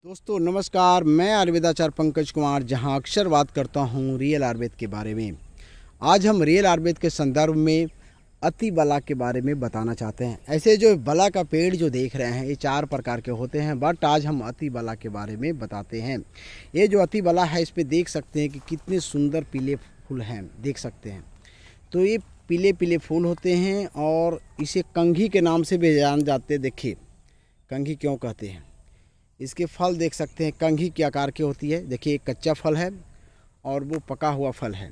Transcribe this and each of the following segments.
दोस्तों नमस्कार, मैं आयुर्वेदाचार्य पंकज कुमार जहां अक्सर बात करता हूं रियल आयुर्वेद के बारे में। आज हम रियल आयुर्वेद के संदर्भ में अति बला के बारे में बताना चाहते हैं। ऐसे जो बला का पेड़ जो देख रहे हैं ये 4 प्रकार के होते हैं, बट आज हम अति बला के बारे में बताते हैं। ये जो अति बला है इस पर देख सकते हैं कि कितने सुंदर पीले फूल हैं, देख सकते हैं। तो ये पीले पीले फूल होते हैं और इसे कंघी के नाम से भी जान जाते हैं। देखिए कंघी क्यों कहते हैं। इसके फल देख सकते हैं, कंघी के आकार की होती है। देखिए एक कच्चा फल है और वो पका हुआ फल है,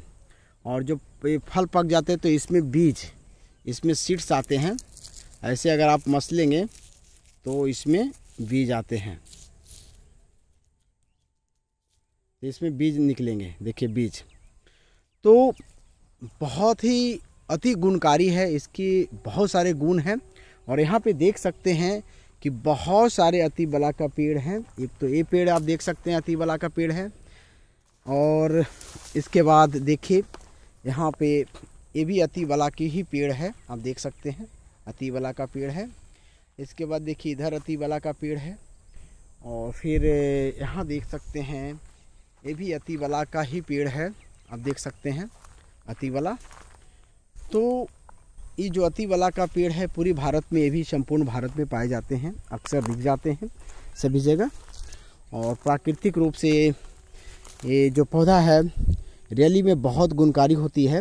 और जो फल पक जाते हैं तो इसमें बीज, इसमें सीड्स आते हैं। ऐसे अगर आप मसलेंगे तो इसमें बीज आते हैं, इसमें बीज निकलेंगे। देखिए बीज तो बहुत ही अति गुणकारी है, इसकी बहुत सारे गुण हैं। और यहाँ पे देख सकते हैं कि बहुत सारे अति बला का पेड़ हैं। एक तो ये पेड़ आप देख सकते हैं अति बला का पेड़ है, और इसके बाद देखिए यहाँ पे ये भी अति बला की ही पेड़ है, आप देख सकते हैं अति बला का पेड़ है। इसके बाद देखिए इधर अति बला का पेड़ है, और फिर यहाँ देख सकते हैं ये भी अति बला का ही पेड़ है, आप देख सकते हैं अति बला। तो ये जो अति बला का पेड़ है पूरी भारत में, ये भी संपूर्ण भारत में पाए जाते हैं, अक्सर दिख जाते हैं सभी जगह। और प्राकृतिक रूप से ये जो पौधा है रियली में बहुत गुणकारी होती है।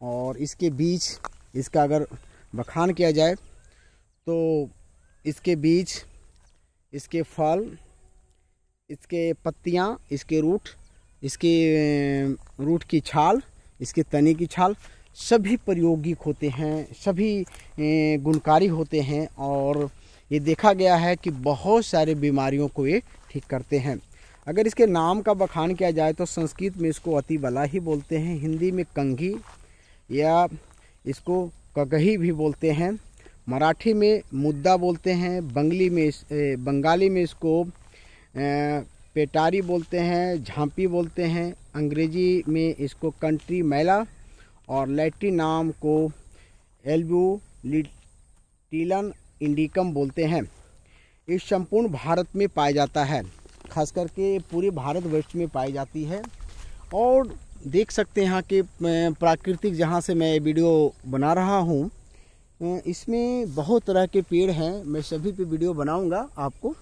और इसके बीज, इसका अगर बखान किया जाए तो इसके बीज, इसके फल, इसके पत्तियाँ, इसके रूट की छाल, इसके तने की छाल सभी प्रायोगिक होते हैं, सभी गुणकारी होते हैं। और ये देखा गया है कि बहुत सारे बीमारियों को ये ठीक करते हैं। अगर इसके नाम का बखान किया जाए तो संस्कृत में इसको अति बला ही बोलते हैं, हिंदी में कंघी या इसको कगही भी बोलते हैं, मराठी में मुद्दा बोलते हैं, बंगाली में इसको पेटारी बोलते हैं, झांपी बोलते हैं, अंग्रेजी में इसको कंट्री मैला, और लैटिन नाम को एल्ब्यूलिटिलन इंडिकम बोलते हैं। इस संपूर्ण भारत में पाया जाता है, खास करके पूरे भारतवर्ष में पाई जाती है। और देख सकते हैं यहाँ के प्राकृतिक, जहाँ से मैं वीडियो बना रहा हूँ इसमें बहुत तरह के पेड़ हैं। मैं सभी पे वीडियो बनाऊंगा आपको,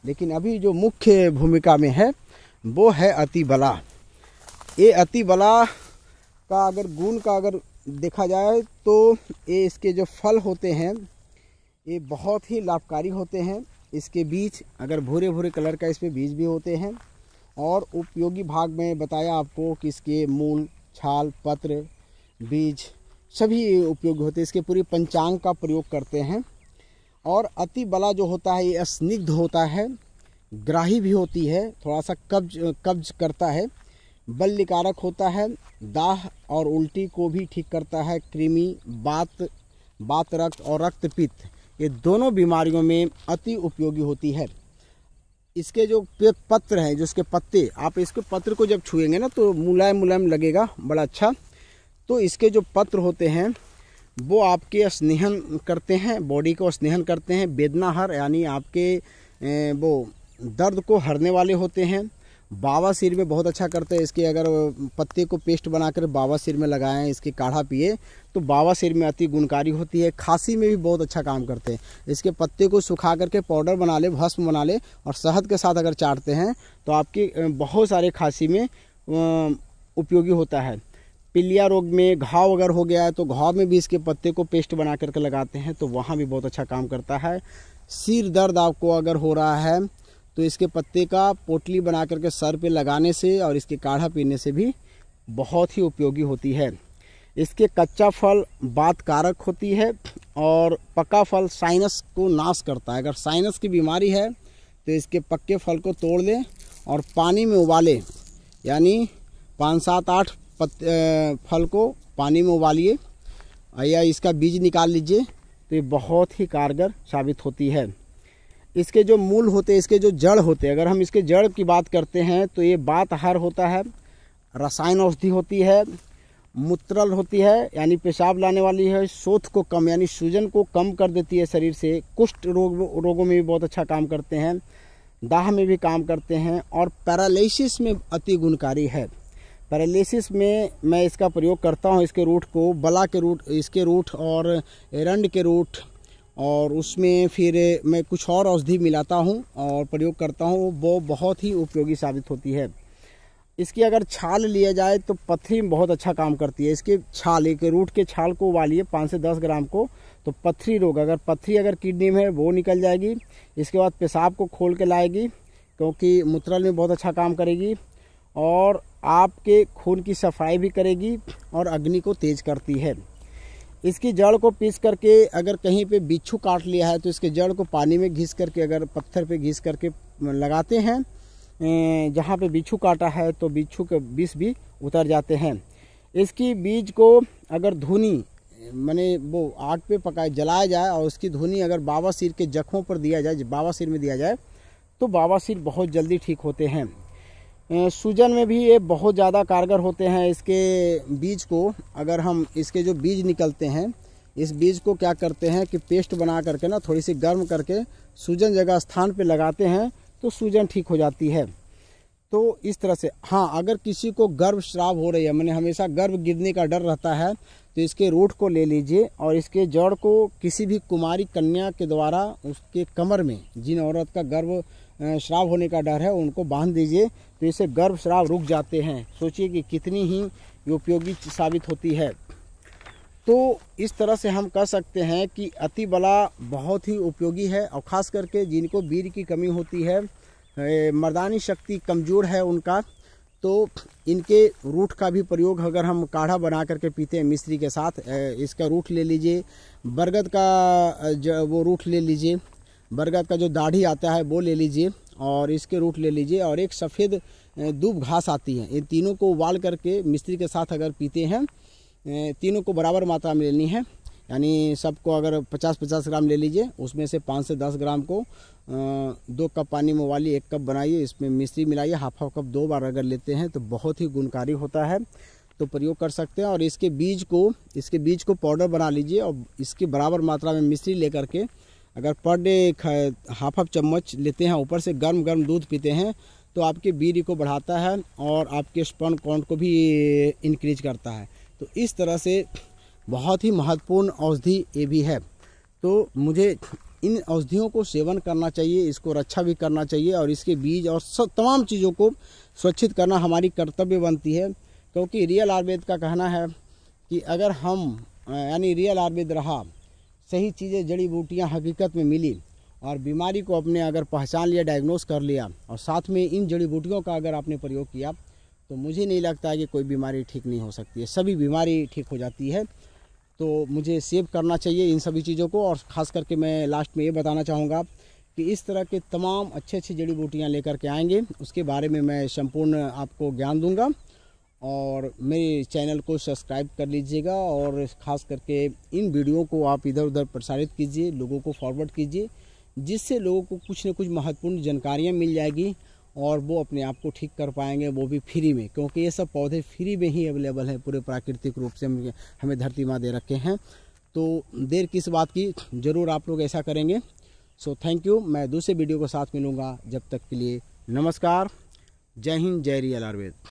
लेकिन अभी जो मुख्य भूमिका में है वो है अति बला। ये अति बला का अगर गुण का अगर देखा जाए तो ये इसके जो फल होते हैं ये बहुत ही लाभकारी होते हैं। इसके बीज अगर भूरे भूरे कलर का इसमें बीज भी होते हैं। और उपयोगी भाग में बताया आपको कि इसके मूल, छाल, पत्र, बीज सभी उपयोगी होते हैं। इसके पूरी पंचांग का प्रयोग करते हैं। और अति बला जो होता है ये स्निग्ध होता है, ग्राही भी होती है, थोड़ा सा कब्ज करता है, बलनिकारक होता है, दाह और उल्टी को भी ठीक करता है, कृमि, बात रक्त और रक्तपित्त ये दोनों बीमारियों में अति उपयोगी होती है। इसके जो पत्र हैं, जो इसके पत्ते, आप इसके पत्र को जब छुएंगे ना तो मुलायम मुलायम लगेगा, बड़ा अच्छा। तो इसके जो पत्र होते हैं वो आपके स्नेहन करते हैं, बॉडी को स्नेहन करते हैं, वेदनाहर यानी आपके वो दर्द को हरने वाले होते हैं। बावासीर में बहुत अच्छा करते हैं। इसके अगर पत्ते को पेस्ट बनाकर बावासीर में लगाएं, इसके काढ़ा पिए तो बावासीर में अति गुणकारी होती है। खांसी में भी बहुत अच्छा काम करते हैं। इसके पत्ते को सुखा करके पाउडर बना ले, भस्म बना ले, और शहद के साथ अगर चाटते हैं तो आपकी बहुत सारे खांसी में उपयोगी होता है। पीलिया रोग में घाव अगर हो गया है तो घाव में भी इसके पत्ते को पेस्ट बना करके लगाते हैं तो वहाँ भी बहुत अच्छा काम करता है। सिर दर्द आपको अगर हो रहा है तो इसके पत्ते का पोटली बना करके सर पे लगाने से और इसके काढ़ा पीने से भी बहुत ही उपयोगी होती है। इसके कच्चा फल वात कारक होती है, और पका फल साइनस को नाश करता है। अगर साइनस की बीमारी है तो इसके पक्के फल को तोड़ लें और पानी में उबालें, यानी 5, 7, 8 फल को पानी में उबालिए या इसका बीज निकाल लीजिए, तो ये बहुत ही कारगर साबित होती है। इसके जो मूल होते हैं, इसके जो जड़ होते हैं, अगर हम इसके जड़ की बात करते हैं तो ये वातहार होता है, रसायन औषधि होती है, मूत्रल होती है यानी पेशाब लाने वाली है, शोथ को कम यानी सूजन को कम कर देती है शरीर से, कुष्ठ रोगों में भी बहुत अच्छा काम करते हैं, दाह में भी काम करते हैं और पैरालिसिस में अति गुणकारी है। पैरालिसिस में मैं इसका प्रयोग करता हूँ। इसके रूट को, बला के रूट, इसके रूट और एरंड के रूट, और उसमें फिर मैं कुछ और औषधि मिलाता हूँ और प्रयोग करता हूँ। वो बहुत ही उपयोगी साबित होती है। इसकी अगर छाल लिया जाए तो पथरी में बहुत अच्छा काम करती है। इसके छाल, एक रूट के छाल को उबालिए 5 से 10 ग्राम को, तो पथरी रोग, अगर किडनी में है वो निकल जाएगी। इसके बाद पेशाब को खोल के लाएगी, क्योंकि मूत्रल में बहुत अच्छा काम करेगी, और आपके खून की सफाई भी करेगी और अग्नि को तेज करती है। इसकी जड़ को पीस करके अगर कहीं पे बिच्छू काट लिया है तो इसके जड़ को पानी में घिस करके, अगर पत्थर पे घिस करके लगाते हैं जहाँ पे बिच्छू काटा है, तो बिच्छू के विष भी उतर जाते हैं। इसकी बीज को अगर धुनी, माने वो आग पे पकाए, जलाया जाए और उसकी धुनी अगर बावासीर के जख्मों पर दिया जाए, बावासीर में दिया जाए, तो बावासीर बहुत जल्दी ठीक होते हैं। सूजन में भी ये बहुत ज़्यादा कारगर होते हैं। इसके बीज को, अगर हम इसके जो बीज निकलते हैं, इस बीज को क्या करते हैं कि पेस्ट बना करके ना, थोड़ी सी गर्म करके सूजन जगह स्थान पे लगाते हैं, तो सूजन ठीक हो जाती है। तो इस तरह से, हाँ, अगर किसी को गर्भस्राव हो रही है, मैंने हमेशा गर्भ गिरने का डर रहता है, तो इसके रूट को ले लीजिए और इसके जड़ को किसी भी कुमारी कन्या के द्वारा उसके कमर में, जिन औरत का गर्भ श्राव होने का डर है, उनको बांध दीजिए, तो इससे गर्भ श्राव रुक जाते हैं। सोचिए कि कितनी ही उपयोगी साबित होती है। तो इस तरह से हम कह सकते हैं कि अति बला बहुत ही उपयोगी है, और ख़ास करके जिनको वीर्य की कमी होती है, मर्दानी शक्ति कमज़ोर है उनका, तो इनके रूट का भी प्रयोग अगर हम काढ़ा बना करके पीते हैं मिश्री के साथ, इसका रूट ले लीजिए, बरगद का वो रूट ले लीजिए, बरगद का जो दाढ़ी आता है वो ले लीजिए, और इसके रूट ले लीजिए, और एक सफ़ेद दूब घास आती है, इन तीनों को उबाल करके मिश्री के साथ अगर पीते हैं, तीनों को बराबर मात्रा में लेनी है, यानी सबको अगर 50-50 ग्राम ले लीजिए, उसमें से 5 से 10 ग्राम को 2 कप पानी में उबालिए, 1 कप बनाइए, इसमें मिश्री मिलाइए, हाफ कप 2 बार अगर लेते हैं तो बहुत ही गुणकारी होता है, तो प्रयोग कर सकते हैं। और इसके बीज को पाउडर बना लीजिए, और इसकी बराबर मात्रा में मिश्री लेकर के अगर पर डे हाफ चम्मच लेते हैं, ऊपर से गर्म दूध पीते हैं, तो आपके वीर्य को बढ़ाता है और आपके स्पर्म काउंट को भी इंक्रीज करता है। तो इस तरह से बहुत ही महत्वपूर्ण औषधि ये भी है। तो मुझे इन औषधियों को सेवन करना चाहिए, इसको रक्षा भी करना चाहिए, और इसके बीज और तमाम चीज़ों को सुरक्षित करना हमारी कर्तव्य बनती है। क्योंकि रियल आयुर्वेद का कहना है कि अगर हम, यानी रियल आयुर्वेद रहा, सही चीज़ें, जड़ी बूटियाँ हकीकत में मिली, और बीमारी को अपने अगर पहचान लिया, डायग्नोस कर लिया, और साथ में इन जड़ी बूटियों का अगर आपने प्रयोग किया, तो मुझे नहीं लगता है कि कोई बीमारी ठीक नहीं हो सकती है, सभी बीमारी ठीक हो जाती है। तो मुझे सेव करना चाहिए इन सभी चीज़ों को। और ख़ास करके मैं लास्ट में ये बताना चाहूँगा कि इस तरह के तमाम अच्छी जड़ी बूटियाँ लेकर के आएंगे, उसके बारे में मैं संपूर्ण आपको ज्ञान दूंगा। और मेरे चैनल को सब्सक्राइब कर लीजिएगा, और ख़ास करके इन वीडियो को आप इधर उधर प्रसारित कीजिए, लोगों को फॉरवर्ड कीजिए, जिससे लोगों को कुछ न कुछ महत्वपूर्ण जानकारियाँ मिल जाएगी, और वो अपने आप को ठीक कर पाएंगे, वो भी फ्री में, क्योंकि ये सब पौधे फ्री में ही अवेलेबल हैं, पूरे प्राकृतिक रूप से हमें धरती माँ दे रखे हैं। तो देर किस बात की, ज़रूर आप लोग ऐसा करेंगे। So thank you. मैं दूसरे वीडियो के साथ मिलूँगा, जब तक के लिए नमस्कार। जय हिंद, जय रियल आयुर्वेद।